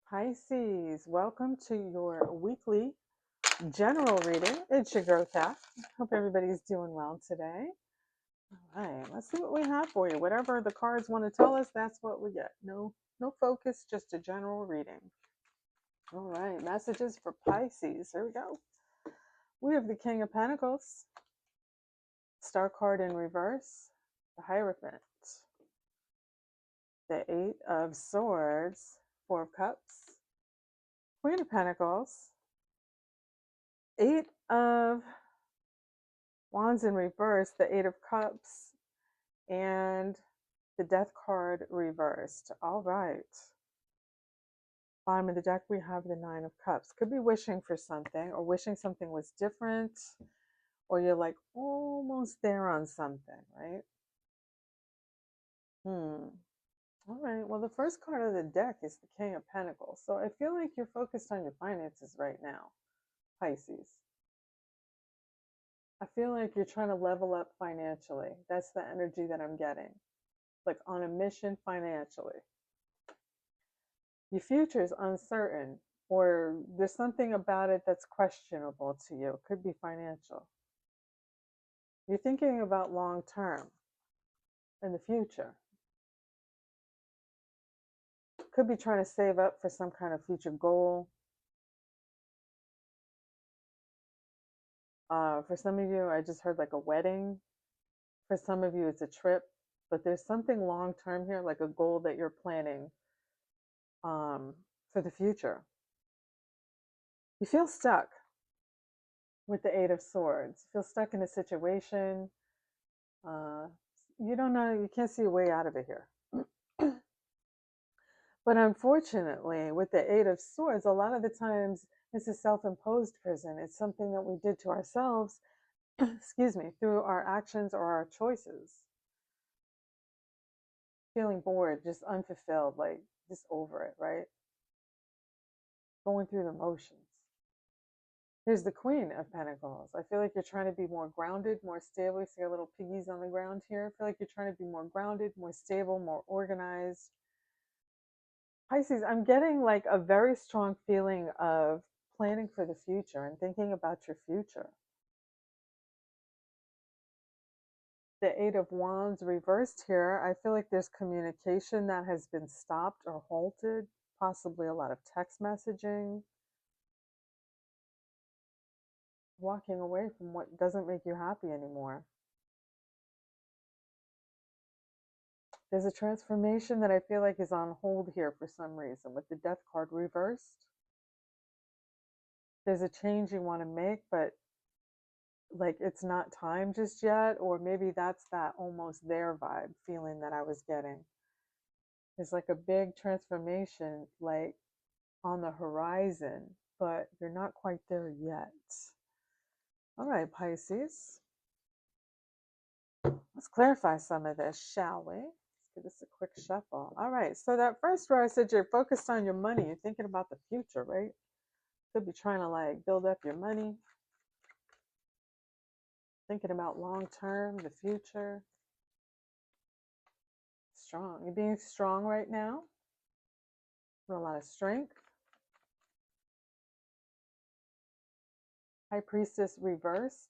Pisces, welcome to your weekly general reading. It's your girl Kat. Hope everybody's doing well today. All right, let's see what we have for you. Whatever the cards want to tell us, that's what we get. No focus, just a general reading. All right, messages for Pisces. Here we go. We have the King of Pentacles, Star card in reverse, the Hierophant, the Eight of Swords, Four of Cups, Queen of Pentacles, Eight of Wands in reverse, the Eight of Cups, and the Death card reversed. All right. Bottom of the deck, we have the Nine of Cups. Could be wishing for something or wishing something was different, or you're like almost there on something, right? All right. Well, the first card of the deck is the King of Pentacles. So I feel like you're focused on your finances right now, Pisces. I feel like you're trying to level up financially. That's the energy that I'm getting. Like on a mission financially. Your future is uncertain, or there's something about it that's questionable to you. It could be financial. You're thinking about long term in the future. Could be trying to save up for some kind of future goal. For some of you, I just heard like a wedding. For some of you, it's a trip. But there's something long term here, like a goal that you're planning for the future. You feel stuck with the Eight of Swords. You feel stuck in a situation. You don't know, you can't see a way out of it here. But unfortunately, with the Eight of Swords, a lot of the times it's a self-imposed prison. It's something that we did to ourselves, excuse me, through our actions or our choices. Feeling bored, just unfulfilled, like just over it, right? Going through the motions. Here's the Queen of Pentacles. I feel like you're trying to be more grounded, more stable. You see our little piggies on the ground here. I feel like you're trying to be more grounded, more stable, more organized. Pisces, I'm getting like a very strong feeling of planning for the future and thinking about your future. The Eight of Wands reversed here. I feel like there's communication that has been stopped or halted, possibly a lot of text messaging. Walking away from what doesn't make you happy anymore. There's a transformation that I feel like is on hold here for some reason with the Death card reversed. There's a change you want to make, but like it's not time just yet, or maybe that's that almost there vibe feeling that I was getting. It's like a big transformation like on the horizon, but you're not quite there yet. All right, Pisces. Let's clarify some of this, shall we? Let's give this a quick shuffle. All right, so that first row, I said you're focused on your money. You're thinking about the future, right? Could be trying to like build up your money. Thinking about long term, the future. Strong. You're being strong right now. With a lot of strength. High Priestess reversed.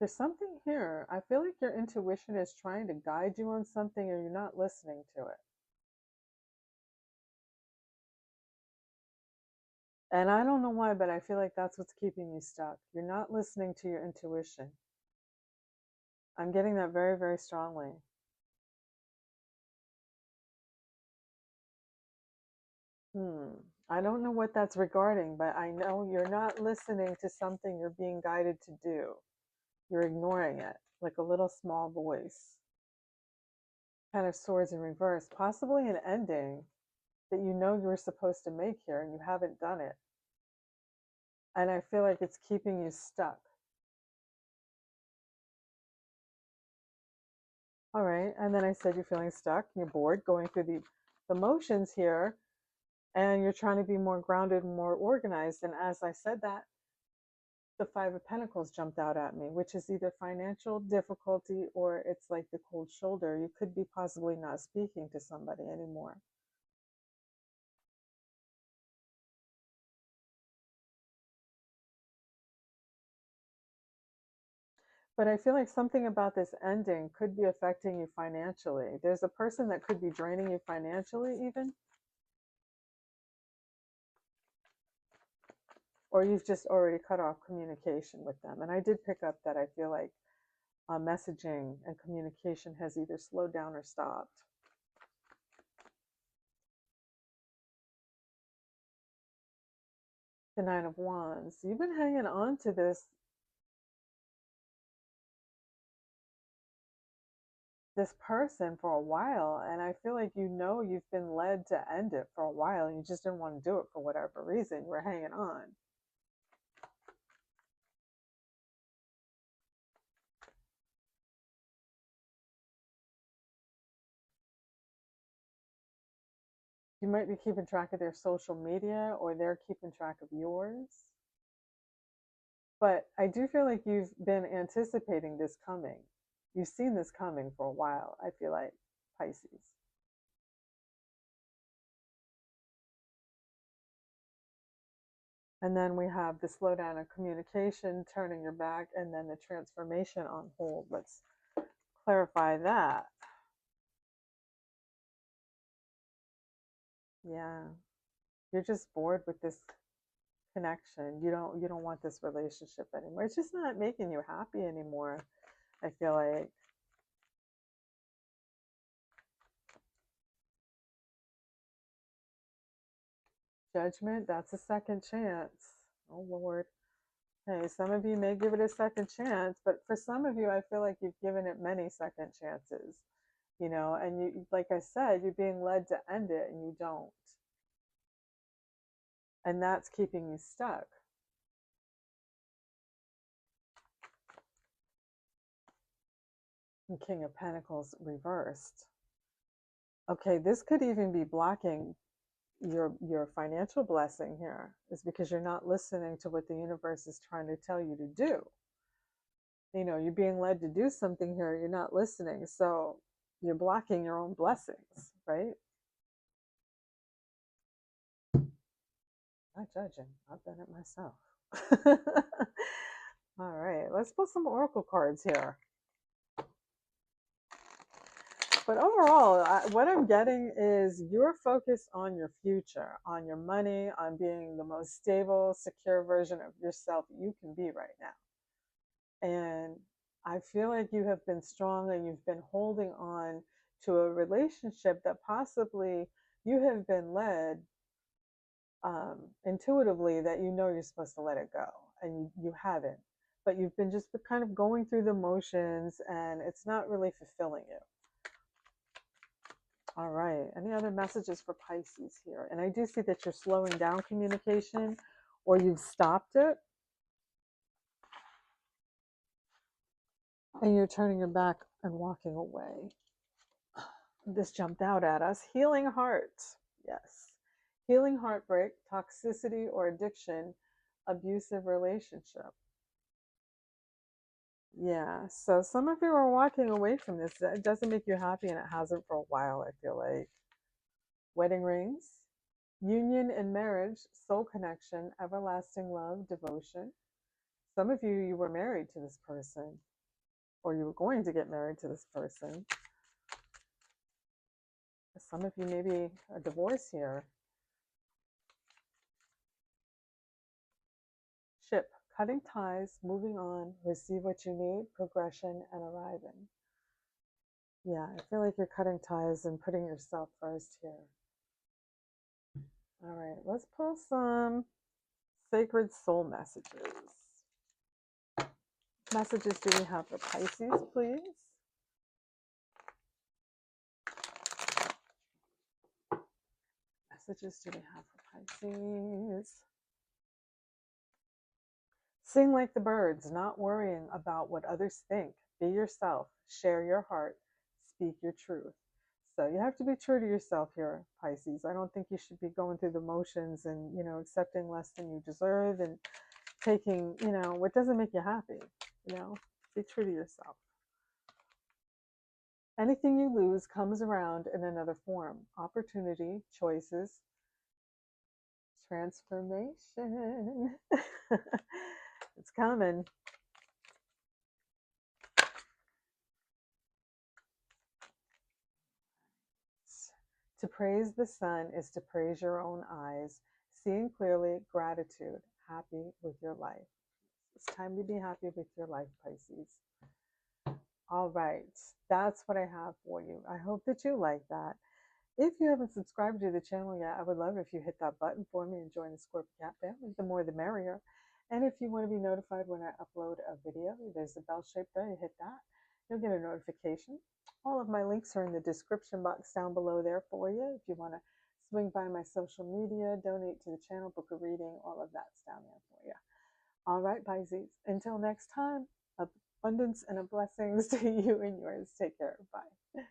There's something here. I feel like your intuition is trying to guide you on something and you're not listening to it. And I don't know why, but I feel like that's what's keeping you stuck. You're not listening to your intuition. I'm getting that very, very strongly. I don't know what that's regarding, but I know you're not listening to something you're being guided to do. You're ignoring it, like a little small voice. Kind of Swords in reverse, possibly an ending that you know you were supposed to make here and you haven't done it. And I feel like it's keeping you stuck. All right, and then I said you're feeling stuck, you're bored, going through the motions here, and you're trying to be more grounded and more organized. And as I said that, The Five of Pentacles jumped out at me, which is either financial difficulty or it's like the cold shoulder. You could be possibly not speaking to somebody anymore. But I feel like something about this ending could be affecting you financially. There's a person that could be draining you financially even. Or you've just already cut off communication with them. And I did pick up that I feel like messaging and communication has either slowed down or stopped. The Nine of Wands. You've been hanging on to this person for a while, and I feel like you've been led to end it for a while, and you just didn't want to do it for whatever reason. You were hanging on. You might be keeping track of their social media, or they're keeping track of yours. But I do feel like you've been anticipating this coming. You've seen this coming for a while, I feel like, Pisces. And then we have the slowdown of communication, turning your back, and then the transformation on hold. Let's clarify that. Yeah. You're just bored with this connection. You don't want this relationship anymore. It's just not making you happy anymore, I feel like. Judgment, that's a second chance. Oh Lord. Hey, some of you may give it a second chance, but for some of you, I feel like you've given it many second chances, and you, like I said, you're being led to end it and you don't. And that's keeping you stuck. And King of Pentacles reversed. Okay, this could even be blocking your financial blessing here, is because you're not listening to what the universe is trying to tell you to do. You're being led to do something here, you're not listening, so you're blocking your own blessings, right? Not judging, I've done it myself. All right, let's pull some oracle cards here. But overall, what I'm getting is you're focused on your future, on your money, on being the most stable, secure version of yourself you can be right now. And I feel like you have been strong and you've been holding on to a relationship that possibly you have been led intuitively that you're supposed to let it go, and you haven't. But you've been just kind of going through the motions and it's not really fulfilling you. All right. Any other messages for Pisces here? And I do see that you're slowing down communication or you've stopped it. And you're turning your back and walking away. This jumped out at us. Healing heart. Yes. Healing heartbreak, toxicity or addiction, abusive relationship. Yeah. So some of you are walking away from this. It doesn't make you happy and it hasn't for a while, I feel like. Wedding rings. Union and marriage, soul connection, everlasting love, devotion. Some of you were married to this person, or you were going to get married to this person. Some of you maybe a divorce here. Ship, cutting ties, moving on, receive what you need, progression, and arriving. Yeah, I feel like you're cutting ties and putting yourself first here. All right, let's pull some sacred soul messages. Messages do we have for Pisces, please? Messages do we have for Pisces? Sing like the birds, not worrying about what others think. Be yourself, share your heart, speak your truth. So you have to be true to yourself here, Pisces. I don't think you should be going through the motions and, accepting less than you deserve and taking, what doesn't make you happy. Be true to yourself. Anything you lose comes around in another form. Opportunity, choices, transformation. It's coming. To praise the sun is to praise your own eyes, seeing clearly, gratitude, happy with your life. It's time to be happy with your life, Pisces. All right, that's what I have for you. I hope that you like that. If you haven't subscribed to the channel yet, I would love if you hit that button for me and join the Scorpio Cat family. The more the merrier. And if you want to be notified when I upload a video, there's the bell shape there. You hit that. You'll get a notification. All of my links are in the description box down below there for you. If you want to swing by my social media, donate to the channel, book a reading, all of that's down there for you. All right, Pisces. Until next time, abundance and blessings to you and yours. Take care. Bye.